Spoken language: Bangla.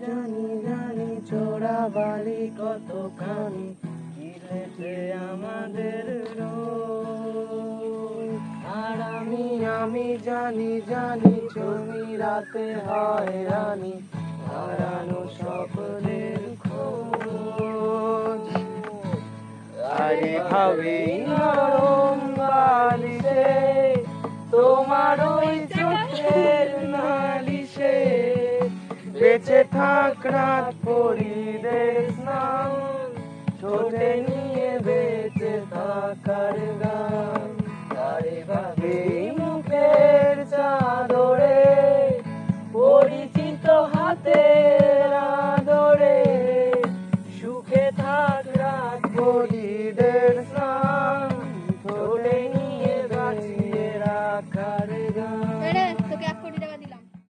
জানি জানি চোরাবালি কতখানি কিলেছে আমাদের রোজ। আর আমি জানি জানি তুমি রাতে হয় রানী হারানো স্বপ্নের খোঁজ। আরে ভাবে নরম বালিশে তোমার ওই চোখের নালিশে বেঁচে থাক রাত পরিদের স্নান ছোটে নিয়ে বেঁচে থাকার গান। আরে ভাবে মুখের চাঁদ